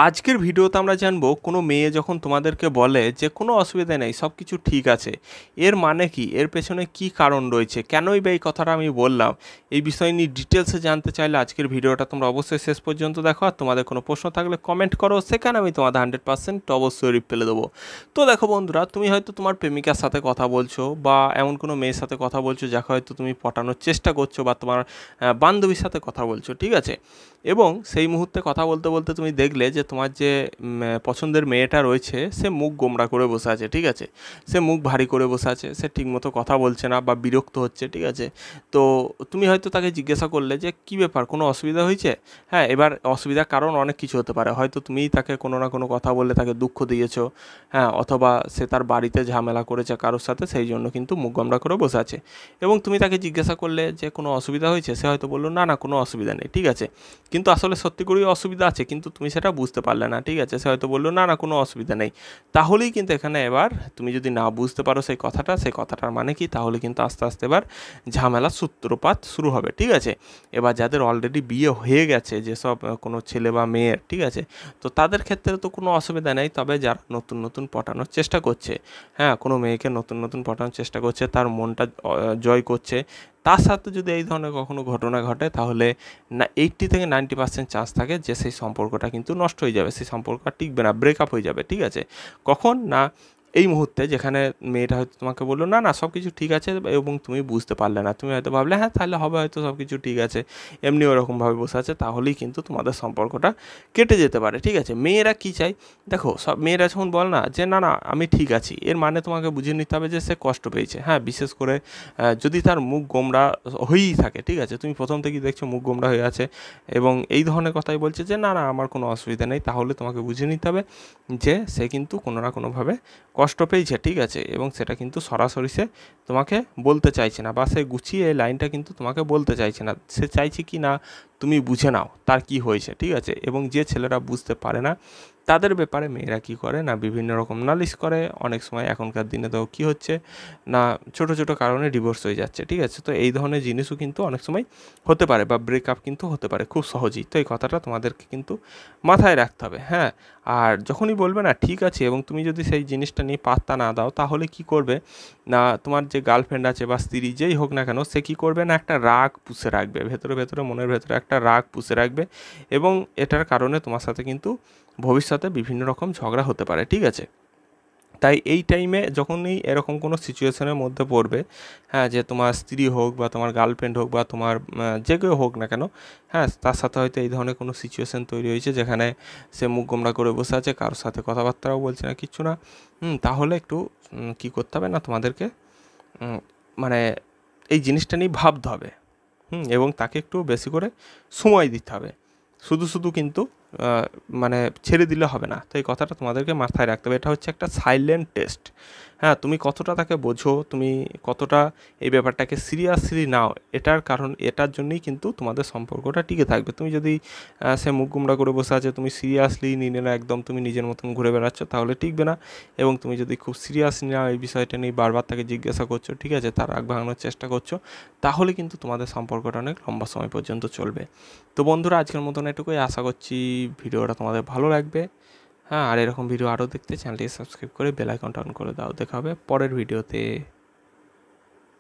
আজকের ভিডিওতে আমরা জানবো কোনো মেয়ে যখন তোমাদেরকে বলে যে কোনো অসুবিধা নেই, সব কিছু ঠিক আছে, এর মানে কি, এর পেছনে কি কারণ রয়েছে, কেনই বা এই কথাটা আমি বললাম, এই বিষয় নিয়ে ডিটেলসে জানতে চাইলে আজকের ভিডিওটা তোমরা অবশ্যই শেষ পর্যন্ত দেখো। আর তোমাদের কোনো প্রশ্ন থাকলে কমেন্ট করো, সেখানে আমি তোমাদের 100% অবশ্যই রিপ্লাই দেবো। তো দেখো বন্ধুরা, তুমি হয়তো তোমার প্রেমিকার সাথে কথা বলছো বা এমন কোনো মেয়ের সাথে কথা বলছো যাকে হয়তো তুমি পটানোর চেষ্টা করছো, বা তোমার বান্ধবীর সাথে কথা বলছো, ঠিক আছে। এবং সেই মুহূর্তে কথা বলতে বলতে তুমি দেখলে যে তোমার যে পছন্দের মেয়েটা রয়েছে সে মুখ গোমড়া করে বসে আছে, ঠিক আছে। সে মুখ ভারী করে বসে আছে, সে ঠিকমতো কথা বলছে না বা বিরক্ত হচ্ছে, ঠিক আছে। তো তুমি হয়তো তাকে জিজ্ঞাসা করলে যে কী ব্যাপার, কোনো অসুবিধা হয়েছে। হ্যাঁ, এবার অসুবিধার কারণ অনেক কিছু হতে পারে, হয়তো তুমিই তাকে কোনো না কোনো কথা বলে তাকে দুঃখ দিয়েছো। হ্যাঁ, অথবা সে তার বাড়িতে ঝামেলা করেছে কারোর সাথে, সেই জন্য কিন্তু মুখ গোমড়া করে বসে আছে। এবং তুমি তাকে জিজ্ঞাসা করলে যে কোনো অসুবিধা হয়েছে, সে হয়তো বললো না না কোনো অসুবিধা নেই, ঠিক আছে। কিন্তু আসলে সত্যি করেই অসুবিধা আছে, কিন্তু তুমি সেটা বুঝতে পারলে না, ঠিক আছে। সে হয়তো বললো না না কোনো অসুবিধা নেই। তাহলেই কিন্তু এখানে এবার তুমি যদি না বুঝতে পারো সেই কথাটার মানে কি, তাহলে কিন্তু আস্তে আস্তে এবার ঝামেলার সূত্রপাত শুরু হবে, ঠিক আছে। এবার যাদের অলরেডি বিয়ে হয়ে গেছে, যেসব কোনো ছেলে বা মেয়ের, ঠিক আছে, তো তাদের ক্ষেত্রে তো কোনো অসুবিধা নেই। তবে যারা নতুন নতুন পটানোর চেষ্টা করছে, হ্যাঁ, কোনো মেয়েকে নতুন নতুন পটানোর চেষ্টা করছে, তার মনটা জয় করছে, তার সাথে যদি এই ধরনের কখনো ঘটনা ঘটে, তাহলে না 80 থেকে 90% চান্স থাকে যে সেই সম্পর্কটা কিন্তু নষ্ট হয়ে যাবে, সেই সম্পর্ক আর টিকবে না, ব্রেকআপ হয়ে যাবে, ঠিক আছে। কখন না, এই মুহূর্তে যেখানে মেয়েটা হয়তো তোমাকে বললো না না সব কিছু ঠিক আছে, এবং তুমি বুঝতে পারলে না, তুমি হয়তো ভাবলে হ্যাঁ তাহলে হবে, হয়তো সব কিছু ঠিক আছে, এমনি ওরকমভাবে বসে আছে, তাহলেই কিন্তু তোমাদের সম্পর্কটা কেটে যেতে পারে, ঠিক আছে। মেয়েরা কী চাই, দেখো, সব মেয়েরা যখন বল না যে না না আমি ঠিক আছি, এর মানে তোমাকে বুঝে নিতে হবে যে সে কষ্ট পেয়েছে। হ্যাঁ, বিশেষ করে যদি তার মুখ গোমড়া হয়েই থাকে, ঠিক আছে, তুমি প্রথম থেকেই দেখছো মুখ গোমড়া হয়ে আছে এবং এই ধরনের কথাই বলছে যে না না আমার কোনো অসুবিধা নেই, তাহলে তোমাকে বুঝে নিতে হবে যে সে কিন্তু কোনো না কোনোভাবে কষ্ট পেয়েছে, ঠিক আছে। এবং সেটা কিন্তু সরাসরি সে তোমাকে বলতে চাইছে না, বা সে গুছিয়ে এই লাইনটা কিন্তু তোমাকে বলতে চাইছে না। সে চাইছে কি না তুমি বুঝে নাও তার কি হয়েছে, ঠিক আছে। এবং যে ছেলেরা বুঝতে পারে না, তাদের ব্যাপারে মেয়েরা কী করে না, বিভিন্ন রকম নালিশ করে। অনেক সময় এখনকার দিনে তো কী হচ্ছে না, ছোটো ছোটো কারণে ডিভোর্স হয়ে যাচ্ছে, ঠিক আছে। তো এই ধরনের জিনিসও কিন্তু অনেক সময় হতে পারে, বা ব্রেকআপ কিন্তু হতে পারে খুব সহজেই। তো এই কথাটা তোমাদেরকে কিন্তু মাথায় রাখতে হবে, হ্যাঁ। আর যখনই বলবে না ঠিক আছে, এবং তুমি যদি সেই জিনিসটা নিয়ে পাত্তা না দাও, তাহলে কি করবে না, তোমার যে গার্লফ্রেন্ড আছে বা স্ত্রী যেই হোক না কেন, সে কী করবে না, একটা রাগ পুষে রাখবে ভেতরে ভেতরে, মনের ভেতরে একটা রাগ পুষে রাখবে। এবং এটার কারণে তোমার সাথে কিন্তু ভবিষ্যতে বিভিন্ন রকম ঝগড়া হতে পারে, ঠিক আছে। তাই এই টাইমে যখনই এরকম কোনো সিচুয়েশনের মধ্যে পড়বে, হ্যাঁ, যে তোমার স্ত্রী হোক বা তোমার গার্লফ্রেন্ড হোক বা তোমার যে কেউ হোক না কেন, হ্যাঁ, তার সাথে হয়তো এই ধরনের কোনো সিচুয়েশন তৈরি হয়েছে যেখানে সে মুখ গোমড়া করে বসে আছে, কারোর সাথে কথাবার্তাও বলছে না, কিচ্ছু না, তাহলে একটু কী করতে হবে না তোমাদেরকে, উম, মানে এই জিনিসটা নিয়ে ভাবতে হবে, এবং তাকে একটু বেশি করে সময় দিতে হবে। শুধু শুধু কিন্তু মানে ছেড়ে দিলে হবে না। তো এই কথাটা তোমাদেরকে মাথায় রাখতে হবে। এটা হচ্ছে একটা সাইলেন্ট টেস্ট। হ্যাঁ, তুমি কতটা তাকে বোঝো, তুমি কতটা এই ব্যাপারটাকে সিরিয়াসলি নাও, এটার জন্যই কিন্তু তোমাদের সম্পর্কটা টিকে থাকবে। তুমি যদি সে মুখ গোমড়া করে বসে আছে, তুমি সিরিয়াসলি নিলে না, একদম তুমি নিজের মতন ঘুরে বেড়াচ্ছ, তাহলে টিকবে না। এবং তুমি যদি খুব সিরিয়াসলি নাও, এই বিষয়টা নিয়ে বারবার তাকে জিজ্ঞাসা করছো, ঠিক আছে, তার রাগ ভাঙানোর চেষ্টা করছো, তাহলে কিন্তু তোমাদের সম্পর্কটা অনেক লম্বা সময় পর্যন্ত চলবে। তো বন্ধুরা, আজকের মতন এটুকুই। আশা করছি ভিডিওটা তোমাদের ভালো লাগবে। হ্যাঁ, আর এরকম ভিডিও আরও দেখতে চ্যানেলটি সাবস্ক্রাইব করে বেল আইকনটা অন করে দাও। দেখা হবে পরের ভিডিওতে।